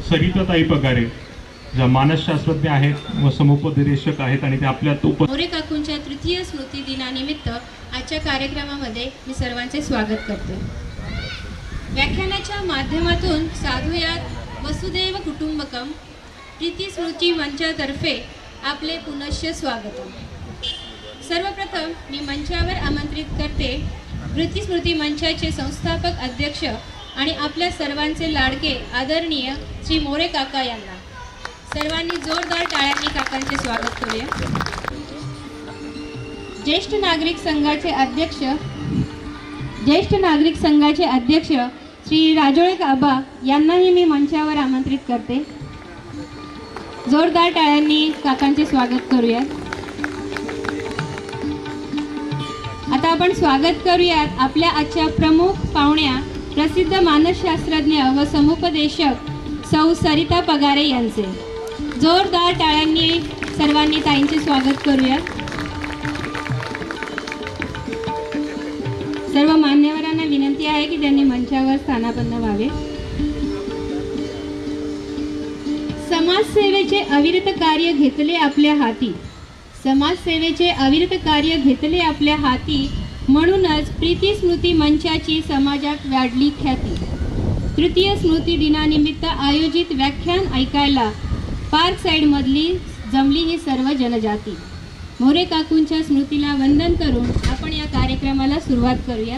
सरिताताई पगारे ज्या मानसशास्त्रज्ञ आहेत व समुपदेशक आहेत आणि ते आपल्या मोरे काकूंच्या तृतीय स्मृती दिनानिमित्त आजच्या कार्यक्रमामध्ये मी सर्वांचे स्वागत करते। व्याख्यानाच्या माध्यमातून साधूयात वसुदैव कुटुंबकम प्रीती स्मृती मंचातर्फे आपले पुनश्च स्वागत। सर्वप्रथम मी मंचावर आमंत्रित करते प्रीती स्मृती मंचाचे संस्थापक अध्यक्ष आणि आपल्या सर्वांचे लाडके आदरणीय श्री मोरे काका यांना। सर्वांनी जोरदार टाळ्यांनी काकांचे स्वागत करूया। ज्येष्ठ नागरिक संघाचे अध्यक्ष श्री राजोळे आबा यांनाही मी मंचावर आमंत्रित करते। जोरदार टाळ्यांनी काकांचे स्वागत करूया। आता आपण स्वागत करूयात आपल्या आजच्या प्रमुख पाहुण्या प्रसिद्ध मानसशास्त्रज्ञ व समुपदेशक सौ सरिता पगारे यांचे। जोरदार टाळ्यांनी सर्वांनी ताईंचे स्वागत करूया। सर्व मान्यवरांना विनंती आहे की त्यांनी मंचावर स्थानापन्न व्हावे। समाजसेवेचे अविरत कार्य घेतले आपल्या हाती म्हणूनच प्रीती स्मृती मंचाची समाजात वाढली ख्याती। तृतीय स्मृती दिनानिमित्त आयोजित व्याख्यान ऐकायला पार्क साइड मधली जमली ही सर्व जनजाती। मोरे काकूंच्या स्मृतीला वंदन करून आपण या कार्यक्रमाला सुरुवात करूया।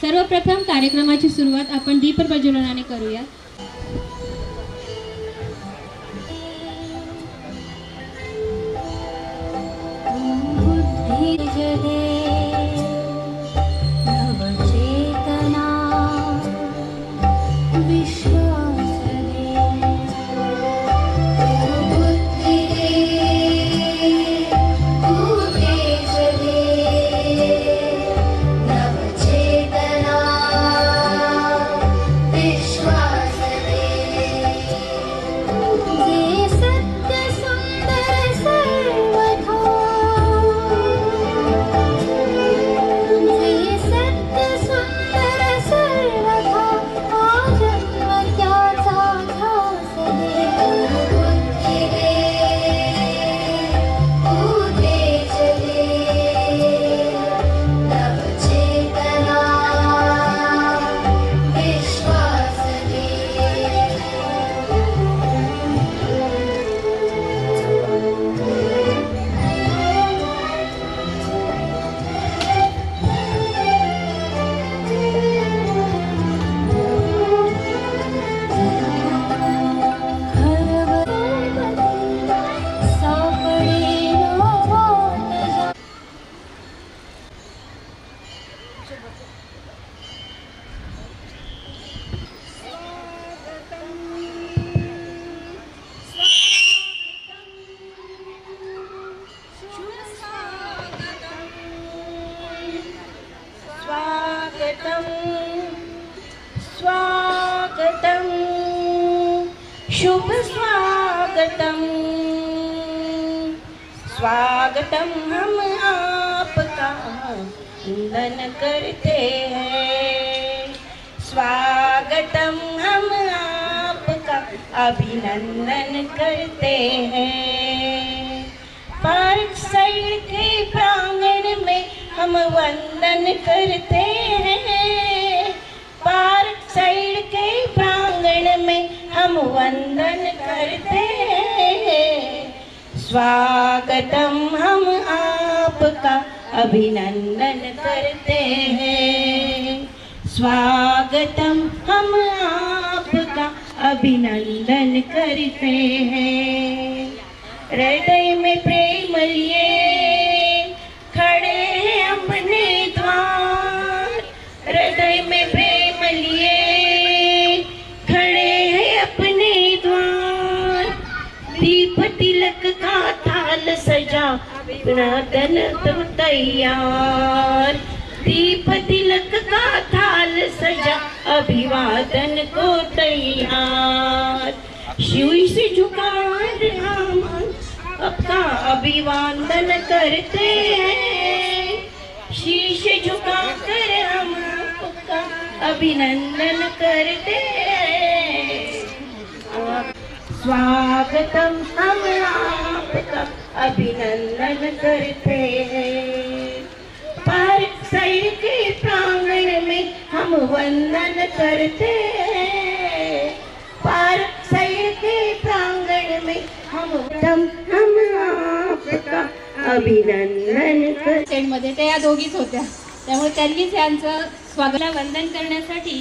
सर्वप्रथम कार्यक्रमाची सुरुवात आपण दीप प्रज्वलनाने करूया। शुभ स्वागतम स्वागतम हम आपका वंदन करते हैं। स्वागतम हम आपका अभिनंदन करते हैं। पार्क साइड के प्रांगण में हम वंदन करते हैं। पार्क साइड के प्रांगण में हम वंदन करते हैं। स्वागतम हम आपका अभिनंदन करते हैं। स्वागतम हम आपका अभिनंदन करते हैं। हृदय में प्रेम लिए खड़े हैं अपने द्वार। हृदय में प्रेम लिए खड़े हैं अपने द्वार। दीप तिलक का थाल सजा अभिवादन तो तैयार। दीप तिलक का थाल सजा अभिवादन को तैयार। शीश झुकाकर हम आपका अभिवादन करते हैं। शीश झुकाकर हम आपका अभिनंदन करते हैं। स्वागतम हम आपका अभिनंदन करते हैं। पार्क साइड के प्रांगण में हम वंदन करते हैं। पार्क साइड के प्रांगण में हम आपका अभिनंदन कर। मध्ये त्या या दोघीच होत्या, त्यामुळे त्यांनीच यांचं स्वागताला वंदन करण्यासाठी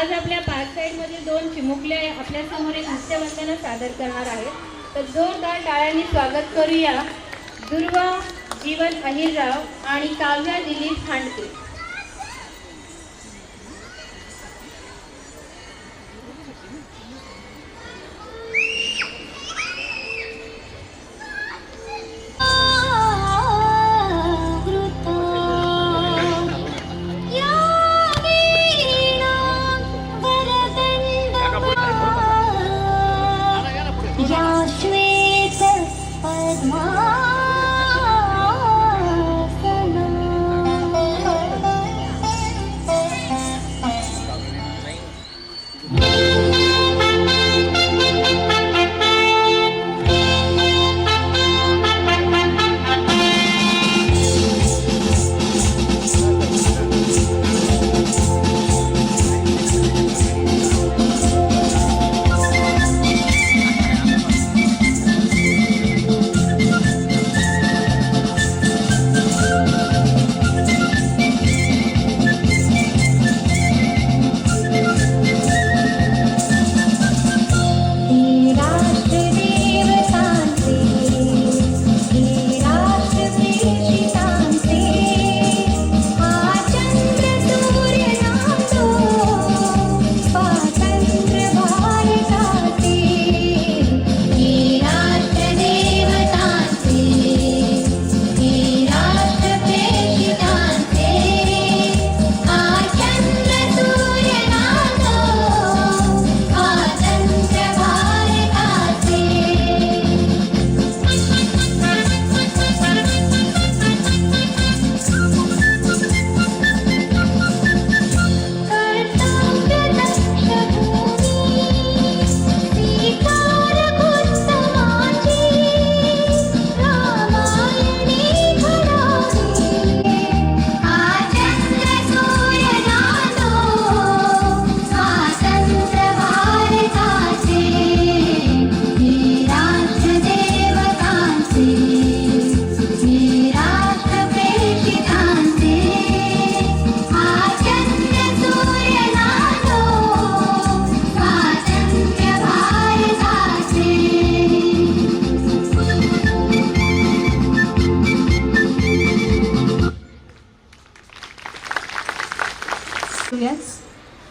आज आपल्या पार्क साईडमध्ये 2 चिमुकले आपल्या समोर एक हास्यवंदना सादर करणार आहेत। तर जोरदार टाळ्यांनी स्वागत करूया दुर्वा जीवन अहिरराव आणि काव्या दिलीप खांडके।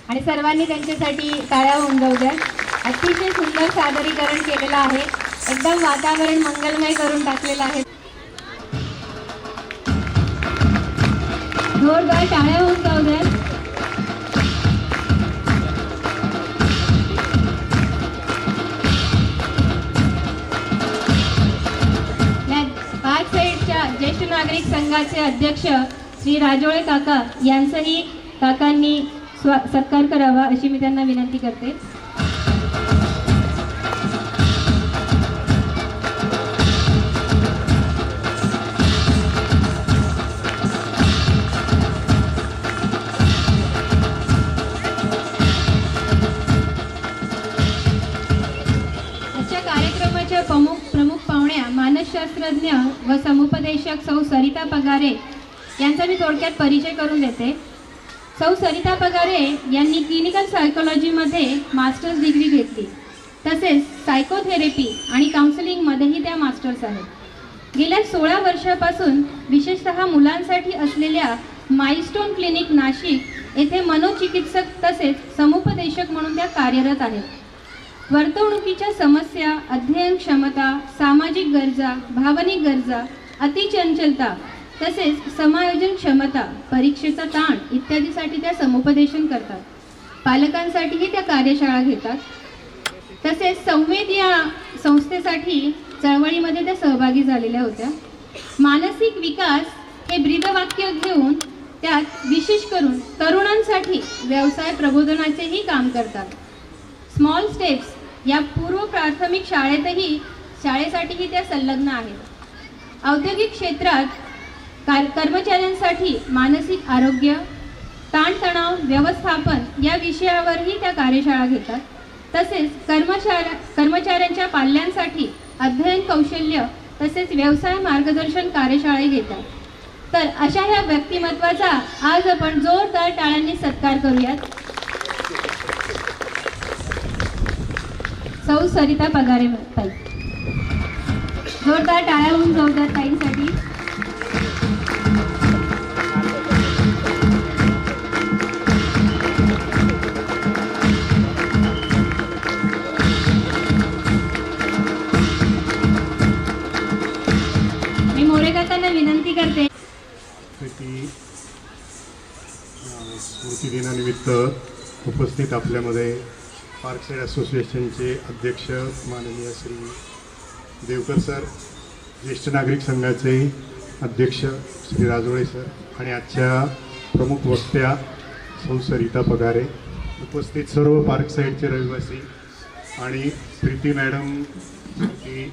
आणि सर्वांनी त्यांच्यासाठी टाळ्या होऊन जाऊ द्या। अतिशय सुंदर सादरीकरण केलेलं आहे, एकदम वातावरण मंगलमय करून टाकलेलं आहे। जोरदार टाळ्या होऊन जाऊ द्या। पार्क साईडच्या ज्येष्ठ नागरिक संघाचे अध्यक्ष श्री राजोळे काका यांचंही काकांनी सत्कार करावा अशी मी त्यांना विनंती करते। आजच्या कार्यक्रमाच्या प्रमुख पाहुण्या मानसशास्त्रज्ञ व समुपदेशक सौ सरिता पगारे यांचा मी थोडक्यात परिचय करून देते। सौ सरिता पगारे यांनी क्लिनिकल सायकोलॉजीमध्ये मास्टर्स डिग्री घेतली, तसेच सायकोथेरपी आणि काउन्सिलिंगमध्येही त्या मास्टर्स आहेत। गेल्या 16 वर्षापासून विशेषतः मुलांसाठी असलेल्या माइलस्टोन क्लिनिक नाशिक येथे मनोचिकित्सक तसेच समुपदेशक म्हणून त्या कार्यरत आहेत। वर्तवणुकीच्या समस्या, अध्ययन क्षमता, सामाजिक गरजा, भावनिक गरजा, अतिचंचलता तसेच समायोजन क्षमता, परीक्षेचा ताण इत्यादीसाठी त्या समुपदेशन करतात। पालकांसाठीही त्या कार्यशाळा घेतात। तसेच संवेद या संस्थेसाठी चळवळीमध्ये त्या सहभागी झालेल्या होत्या। मानसिक विकास हे ब्रीदवाक्य घेऊन त्यात विशेष करून तरुणांसाठी व्यवसाय प्रबोधनाचेही काम करतात. स्मॉल स्टेप्स या पूर्व प्राथमिक शाळेसाठीही त्या संलग्न आहेत. औद्योगिक क्षेत्रात कर्मचाऱ्यांसाठी मानसिक आरोग्य, ताणतणाव व्यवस्थापन या विषयावरही त्या कार्यशाळा घेतात. तसेच कर्मचाऱ्यांच्या पाल्यांसाठी अध्ययन कौशल्य तसेच व्यवसाय मार्गदर्शन कार्यशाळा घेतात. तर अशा ह्या व्यक्तिमत्वाचा आज आपण जोरदार टाळ्यांनी सत्कार करूयात. सौ सरिता पगारे ताई, जोरदार टाळ्या होऊन जोरदार ताईंसाठी. मी मोरेकाकांना विनंती करते स्मृती दिनानिमित्त उपस्थित आपल्यामध्ये पार्कसाईड असोसिएशनचे अध्यक्ष माननीय श्री देवकर सर, ज्येष्ठ नागरिक संघाचे अध्यक्ष श्री राजोळे सर आणि आजच्या प्रमुख वक्त्या सौ सरिता पगारे, उपस्थित सर्व पार्कसाईडचे रहिवासी आणि प्रीती मॅडम, की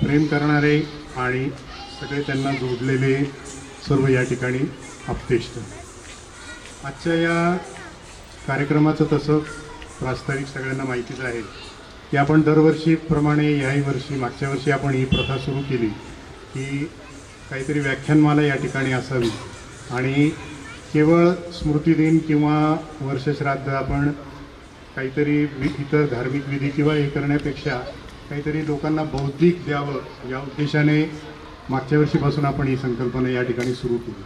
प्रेम करणारे आणि सगळे त्यांना जोडलेले सर्व या ठिकाणी आप्तेष्ट. आजच्या या कार्यक्रमाचं तसं प्रास्ताविक सगळ्यांना माहितीच आहे की आपण दरवर्षीप्रमाणे याही वर्षी, मागच्या वर्षी आपण ही प्रथा सुरू केली की काहीतरी व्याख्यानमाला या ठिकाणी असावी आणि केवळ स्मृतिदिन किंवा वर्षश्राद्ध आपण काहीतरी इतर धार्मिक विधी किंवा हे करण्यापेक्षा काहीतरी लोकांना बौद्धिक द्यावं या उद्देशाने मागच्या वर्षीपासून आपण ही संकल्पना या ठिकाणी सुरू केली.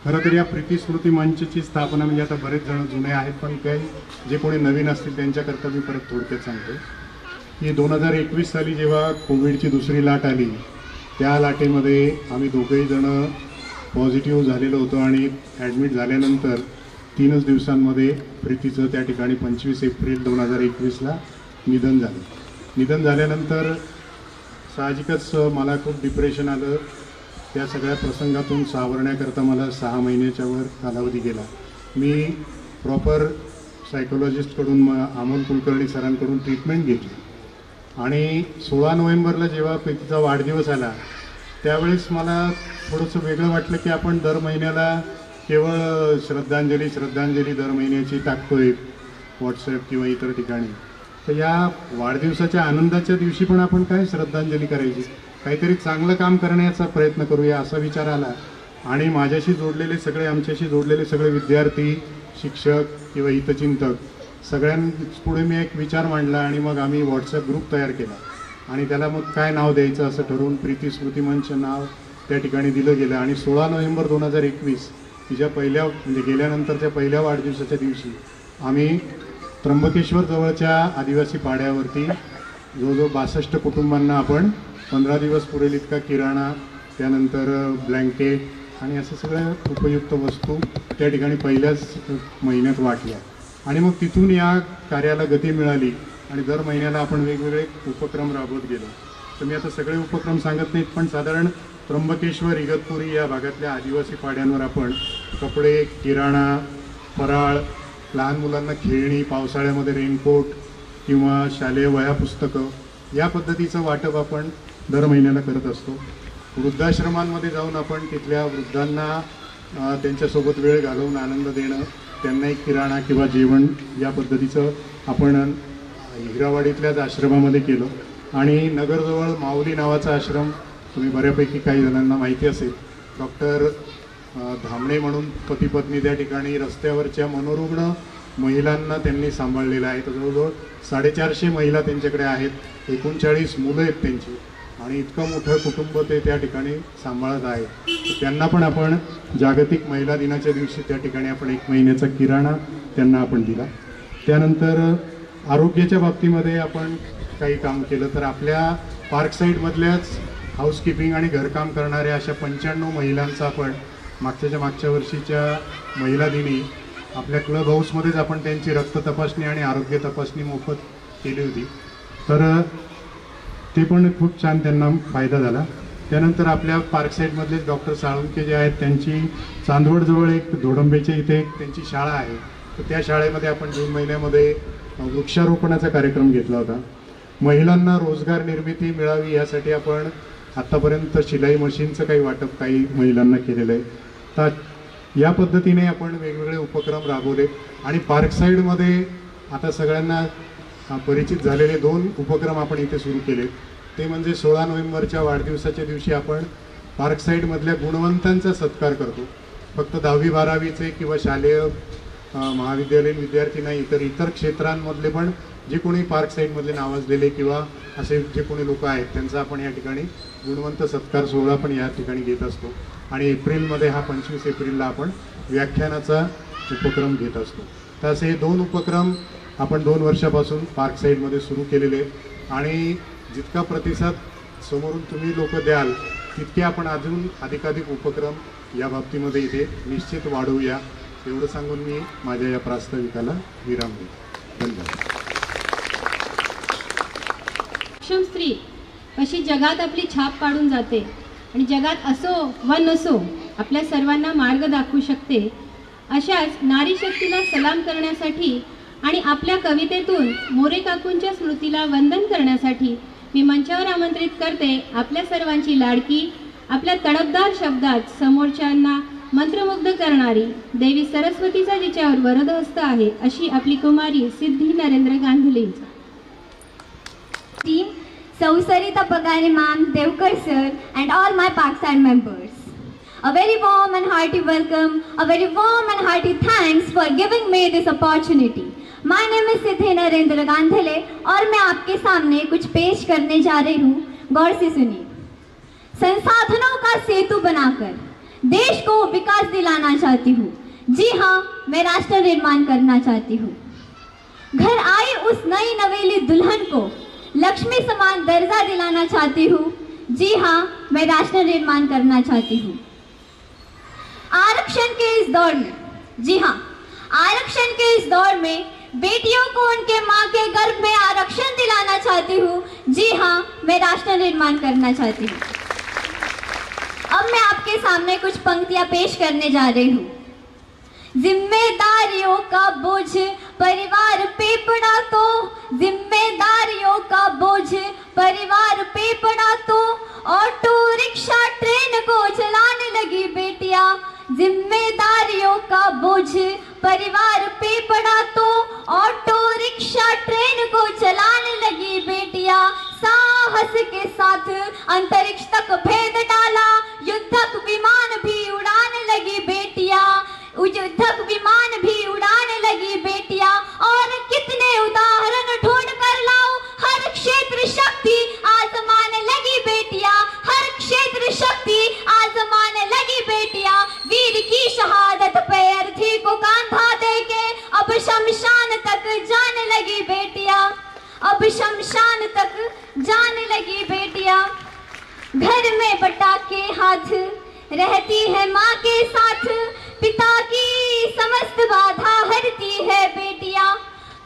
खरं तर या प्रीती स्मृती मंचची स्थापना म्हणजे आता बरेच जण जुने आहेत, पण काही जे कोणी नवीन असतील त्यांच्याकरता मी परत थोडक्यात सांगतो की 2021 साली जेव्हा कोविडची दुसरी लाट आली त्या लाटेमध्ये आम्ही दोघंही जण पॉझिटिव्ह झालेलो होतो आणि ॲडमिट झाल्यानंतर 3च दिवसांमध्ये प्रीतीचं त्या ठिकाणी 25 एप्रिल 2021ला निधन झालं. निधन झाल्यानंतर साहजिकच मला खूप डिप्रेशन आलं. त्या सगळ्या प्रसंगातून सावरण्याकरता मला 6 महिन्याच्या वर कालावधी गेला. मी प्रॉपर सायकोलॉजिस्टकडून अमोल कुलकर्णी सरांकडून ट्रीटमेंट घेतली आणि 16 नोव्हेंबरला जेव्हा प्रीतीचा वाढदिवस आला त्यावेळेस मला थोडंसं वेगळं वाटलं की आपण दर महिन्याला केवळ श्रद्धांजली दर महिन्याची टाकतोय व्हॉट्सॲप किंवा इतर ठिकाणी. तर या वाढदिवसाच्या आनंदाच्या दिवशी पण आपण काय श्रद्धांजली करायची, काहीतरी चांगलं काम करण्याचा प्रयत्न करूया असा विचार आला आणि माझ्याशी जोडलेले सगळे, आमच्याशी जोडलेले सगळे विद्यार्थी, शिक्षक किंवा हितचिंतक सगळ्यांपुढे मी एक विचार मांडला आणि मग आम्ही व्हॉट्सॲप ग्रुप तयार केला आणि त्याला मग काय नाव द्यायचं असं ठरवून प्रीती स्मृती मंच नाव त्या ठिकाणी दिलं गेलं. आणि 16 नोव्हेंबर 2021 तिच्या पहिल्या म्हणजे गेल्यानंतरच्या पहिल्या वाढदिवसाच्या दिवशी आम्ही त्र्यंबकेश्वर जवळच्या आदिवासी पाड्यावरती जवळजवळ 62 कुटुंबांना आपण 15 दिवस पुरेल इतका किराणा, त्यानंतर ब्लँकेट आणि असं सगळ्या उपयुक्त वस्तू त्या ठिकाणी पहिल्याच महिन्यात वाटल्या. आणि मग तिथून या कार्याला गती मिळाली आणि दर महिन्याला आपण वेगवेगळे उपक्रम राबवत गेलो. तर मी आता सगळे उपक्रम सांगत नाहीत, पण साधारण त्र्यंबकेश्वर, इगतपुरी या भागातल्या आदिवासी पाड्यांवर आपण कपडे, किराणा, फराळ, लहान मुलांना खेळणी, पावसाळ्यामध्ये रेनकोट किंवा शालेय वह्या पुस्तकं या पद्धतीचं वाटप आपण दर महिन्याला करत असतो. वृद्धाश्रमांमध्ये जाऊन आपण तिथल्या वृद्धांना त्यांच्यासोबत वेळ घालवून आनंद देणं, त्यांना एक किराणा किंवा जेवण या पद्धतीचं आपण हिरावाडीतल्याच आश्रमामध्ये केलं. आणि नगरजवळ माऊली नावाचा आश्रम तुम्ही बऱ्यापैकी काही जणांना माहिती असेल, डॉक्टर धामणे म्हणून पती पत्नी त्या ठिकाणी रस्त्यावरच्या मनोरुग्ण महिलांना त्यांनी सांभाळलेलं आहे. तर जवळजवळ 450 महिला त्यांच्याकडे आहेत, 39 मुलं आहेत त्यांची आणि इतकं मोठं कुटुंब ते त्या ठिकाणी सांभाळत आहेत. त्यांना पण आपण जागतिक महिला दिनाच्या दिवशी त्या ठिकाणी आपण 1 महिन्याचा किराणा त्यांना आपण दिला. त्यानंतर आरोग्याच्या बाबतीमध्ये आपण काही काम केलं. तर आपल्या पार्कसाईडमधल्याच हाऊसकीपिंग आणि घरकाम करणाऱ्या अशा 95 महिलांचा आपण मागच्या वर्षीच्या महिला दिनी आपल्या क्लब हाऊसमध्येच आपण त्यांची रक्त तपासणी आणि आरोग्य तपासणी मोफत केली होती. तर ते पण खूप छान त्यांना फायदा झाला. त्यानंतर आपल्या पार्क साईडमधले डॉक्टर साळुंके जे आहेत त्यांची चांदवडजवळ एक धोडंबेच्या इथे एक त्यांची शाळा आहे, तर त्या शाळेमध्ये आपण जून महिन्यामध्ये वृक्षारोपणाचा कार्यक्रम घेतला होता. महिलांना रोजगार निर्मिती मिळावी यासाठी आपण आत्तापर्यंत शिलाई मशीनचं काही वाटप काही महिलांना केलेलं आहे. तर या पद्धतीने आपण वेगवेगळे उपक्रम राबवले आणि पार्क साईडमध्ये आता सगळ्यांना परिचित झालेले 2 उपक्रम आपण इथे सुरू केले. ते म्हणजे 16 नोव्हेंबरच्या वाढदिवसाच्या दिवशी आपण पार्क साईडमधल्या गुणवंतांचा सत्कार करतो. फक्त 10वी 12वीचे किंवा शालेय महाविद्यालयीन विद्यार्थी नाही, तर इतर क्षेत्रांमधले पण जे कोणी पार्क साईडमधले नावाजलेले किंवा असे जे कोणी लोक आहेत त्यांचा आपण या ठिकाणी गुणवंत सत्कार सोहळा पण या ठिकाणी घेत असतो. आणि एप्रिलमध्ये हा 25 एप्रिलला आपण व्याख्यानाचा उपक्रम घेत असतो. तर असे हे 2 उपक्रम आपण 2 वर्षापासून पार्क साईडमध्ये सुरू केलेले आहेत आणि जितका प्रतिसाद समोरून तुम्ही लोक द्याल तितके आपण अजून अधिकाधिक उपक्रम या बाबतीमध्ये इथे निश्चित वाढवूया, एवढं सांगून मी माझ्या या प्रास्ताविकाला विराम देतो. धन्यवाद. सक्षम स्त्री कशी जगात आपली छाप पाडून जाते आणि जगात असो वा नसो आपल्या सर्वांना मार्ग दाखवू शकते, अशाच नारी शक्तीला सलाम करण्यासाठी आणि आपल्या कवितेतून मोरे काकूंच्या स्मृतीला वंदन करण्यासाठी मी मंचावर आमंत्रित करते आपल्या सर्वांची लाडकी, आपल्या तडफदार शब्दात समोरच्यांना मंत्रमुग्ध करणारी देवी सरस्वतीचा जिच्यावर वरदहस्त आहे अशी आपली कुमारी सिद्धी Narendra Gandhale. Team, Sarita Pagani ma'am, Devkar sir and all my Parkside members. A very warm and hearty welcome, a very warm and hearty thanks for giving me this opportunity. My name is सिद्धि नरेंद्र गांधले और मैं आपके सामने कुछ पेश करने जा रही हूँ. गौर से सुनिए. संसाधनों का सेतु बनाकर देश को विकास दिलाना चाहती हूँ. जी हाँ, मैं राष्ट्र निर्माण करना चाहती हूँ. घर आई उस नई नवेली दुल्हन को लक्ष्मी समान दर्जा दिलाना चाहती हूँ. जी हाँ, मैं राष्ट्र निर्माण करना चाहती हूँ. आरक्षण के इस दौर में, जी हाँ, आरक्षण के इस दौर में बेटियों को उनके माँ के गर्भ में आरक्षण दिलाना चाहती हूँ. जी हाँ, मैं राष्ट्र निर्माण करना चाहती हूँ. अब मैं आपके सामने कुछ पंक्तियाँ पेश करने जा रही हूँ. जिम्मेदारियों का बोझ परिवार पे पड़ा तो, जिम्मेदारियों का बोझ परिवार पे पड़ा तो ऑटो रिक्शा ट्रेन को चलाने लगी बेटियां. जिम्मेदारियों का बोझ परिवार पे पड़ा तो ऑटो रिक्शा ट्रेन को चलाने लगी बेटियां. साहस के साथ अंतरिक्ष तक भेद डाला, युद्धक विमान भी उड़ाने लगी बेटियां. युद्धक विमान भी उड़ाने लगी बेटियां. और कितने उदाहरण ढूंढ कर लाऊं, हर क्षेत्र शक्ति आजमाने लगी बेटियां. हर क्षेत्र शक्ति आजमाने लगी बेटियां. वीर की शहादत पे अर्थी को कांधा देके अब शमशान तक जाने लगी बेटियां. अब शमशान तक जाने लगी बेटियां. घर में पटाखे हाथ रहती है माँ के साथ, पिता की समस्त बाधा हरती है बेटियां.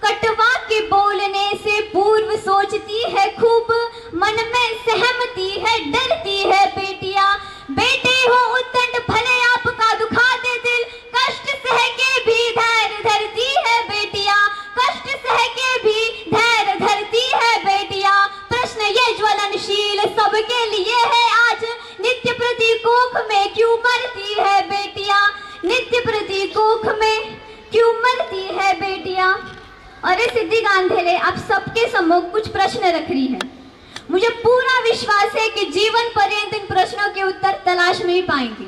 कटवा के बोलने से पूर्व सोचती है खूब, मन में सहमती है डरती है बेटियां. बेटे हो उद्दंड भले आपका दुखा दे दिल, कष्ट सह के भी धैर्य धरती है बेटियां. कष्ट सह के भी धैर्य धरती है बेटियां. प्रश्न ये ज्वलनशील सबके लिए है आज, नित्य प्रतीकोख में क्यों मरती है बेटियां. नित्य प्रतीकोख में क्यों मरती है बेटियां. अरे सिद्धि गांधले, आप सबके सम्मुख कुछ प्रश्न रख रही है. मुझे पूरा विश्वास है कि जीवन पर्यंत इन प्रश्नों के उत्तर तलाश में ही पाएंगे.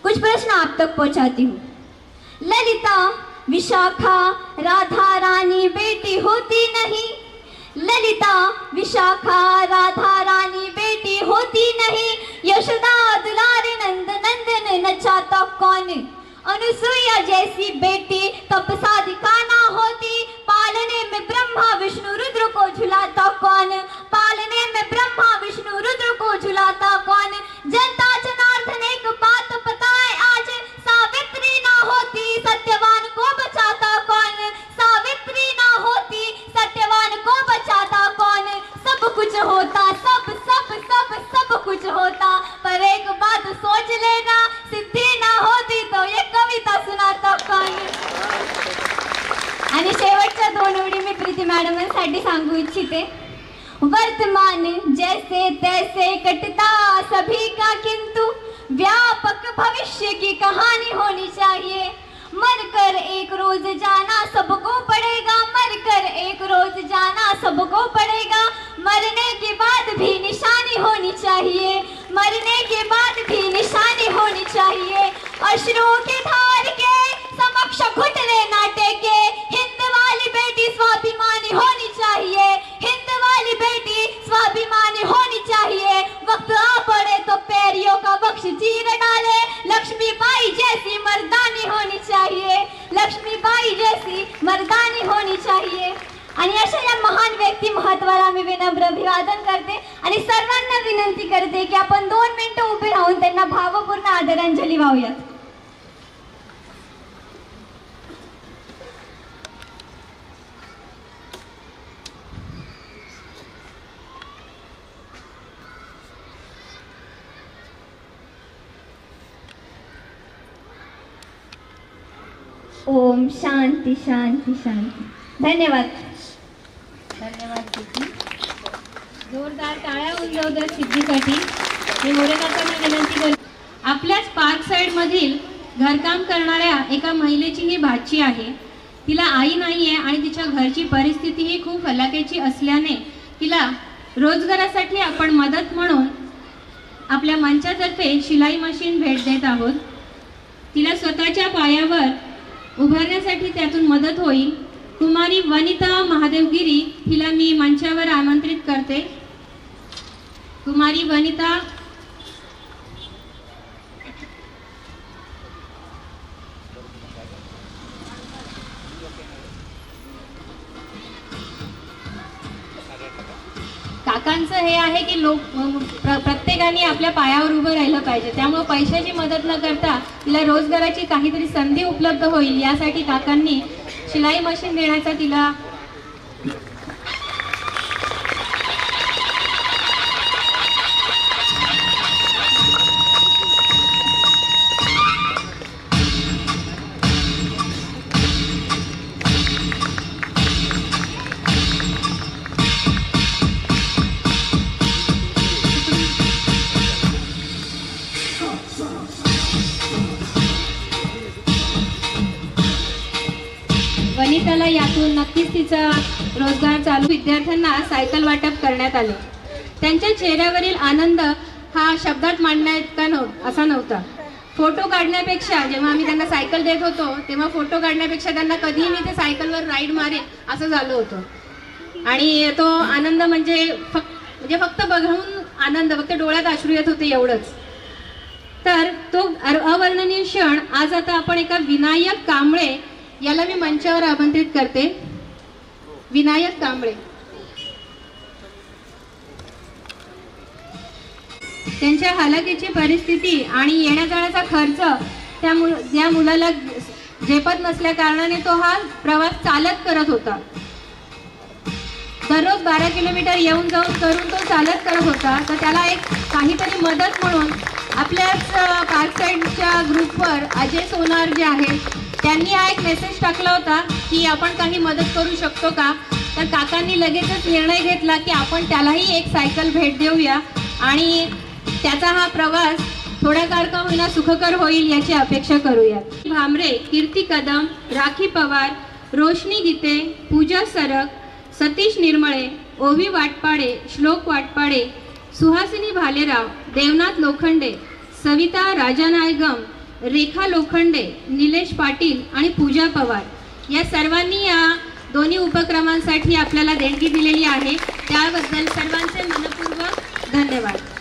कुछ प्रश्न आप तक पहुंचाती हूँ. ललिता, विशाखा, राधा रानी बेटी होती नहीं. ललिता, विशाखा, राधा रानी बेटी होती नहीं. यशोदा, दुलारी, नंद नंदन नचाता कौन. अनुसुईया जैसी बेटी तपसा दिखाना होती. पालने में ब्रह्मा विष्णु रुद्र को झुलाता कौन. पालने में ब्रह्मा विष्णु रुद्र को झुलाता कौन. जनता जनार्दन एक बात पता है आज, सावित्री ना होती सत्यवान को बचाता कौन. सावित्री ना होती सत्यवान को बचाता कौन. सब कुछ होता, सब सब सब सब कुछ होता, मी प्रीती मॅडमांसाठी सांगू इच्छिते। वर्तमान जैसे तैसे कटता सभी का, किंतु व्यापक भविष्य की कहानी होनी चाहिए। मरकर एक रोज जाना सबको पड़ेगा, मरकर एक रोज जाना सबको पड़ेगा। मरने के बाद भी निशानी होनी चाहिए, मरने के बाद भी निशानी होनी चाहिए। अश्रुओं की धार के समक्ष घुटने ना टेके, हिंद वाली बेटी स्वाभिमानी होनी चाहिए, हिंद वाली बेटी स्वाभिमानी होनी चाहिए। वक्त आ पड़े तो पैरियों का बख्श चीर डाले, लक्ष्मीबाई जैसी मर्दानी होनी चाहिए, लक्ष्मीबाई जैसी मर्दानी होनी चाहिए। आणि अशा या महान व्यक्ती महत्वाला मी विनम्र अभिवादन करते आणि सर्वांना विनंती करते की आपण 2 मिनिटं उभे राहून त्यांना भावपूर्ण आदरांजली वाहूयात। ओम शांती शांती शांती। धन्यवाद। धन्यवाद दीदी। जोरदार टाळ्या होऊन जाऊ द्या सिद्धीसाठी। मी मोरेकाकांना विनंती करते, आपल्याच पार्क साईडमधील घरकाम करणाऱ्या एका महिलेची ही भाची आहे। तिला आई नाही आहे आणि तिच्या घरची परिस्थितीही खूप हलाखीची असल्याने तिला रोजगारासाठी आपण मदत म्हणून आपल्या मंचातर्फे शिलाई मशीन भेट देत आहोत। तिला स्वतःच्या पायावर उभारण्यासाठी त्यातून मदत होईल। कुमारी वनिता महादेवगिरी हिला मी मंचावर आमंत्रित करते। कुमारी वनिता काकांचं हे आहे की प्रत्येकाने आपल्या पायावर उभं राहिलं पाहिजे, त्यामुळे पैशाची मदत न करता तिला रोजगाराची काहीतरी संधी उपलब्ध होईल यासाठी काकांनी शिलाई मशीन देण्याचा तिला वनिताला यातून नक्कीच तिचा रोजगार चालू। विद्यार्थ्यांना सायकल वाटप करण्यात आले। त्यांच्या चेहऱ्यावरील आनंद हा शब्दात मांडण्याइतका असा नव्हता। फोटो काढण्यापेक्षा, जेव्हा आम्ही त्यांना सायकल देत होतो तेव्हा फोटो काढण्यापेक्षा त्यांना कधीही मी ते सायकलवर राईड मारेन असं झालं होतं। आणि तो आनंद म्हणजे फक्त बघून आनंद, फक्त डोळ्यात अश्रू येत होते एवढंच। तर तो अवर्णनीय क्षण आज आता आपण एका विनायक कांबळे याला मी मंचावर आमंत्रित करते। विनायक कांबळे त्यांच्या हालाकीची परिस्थिती आणि येण्या जाण्याचा खर्च त्या मुलाला झेपत नसल्या कारणाने तो हा प्रवास चालत करत होता। दररोज 12 किलोमीटर येऊन जाऊन करून तो चालत करत होता। तर त्याला एक काहीतरी मदत म्हणून आपल्याच पार्क साईडच्या ग्रुपवर अजय सोनार जे आहेत त्यांनी हा एक मेसेज टाकला होता की आपण काही मदत करू शकतो का। तर काकांनी लगेचच निर्णय घेतला की आपण त्यालाही एक सायकल भेट देऊया आणि त्याचा हा प्रवास थोड्याफार का होईना सुखकर होईल याची अपेक्षा करूया। भामरे, कीर्ती कदम, राखी पवार, रोशनी गीते, पूजा सरक, सतीश निर्मळे, ओवी वाटपाडे, श्लोक वाटपाडे, सुहासिनी भालेराव, देवनाथ लोखंडे, सविता राजानायगम, रेखा लोखंडे, निलेश पाटील आणि पूजा पवार या सर्वांनी या दोन्ही उपक्रमांसाठी आपल्याला देणगी दिलेली आहे। त्याबद्दल सर्वांचे मनपूर्वक धन्यवाद।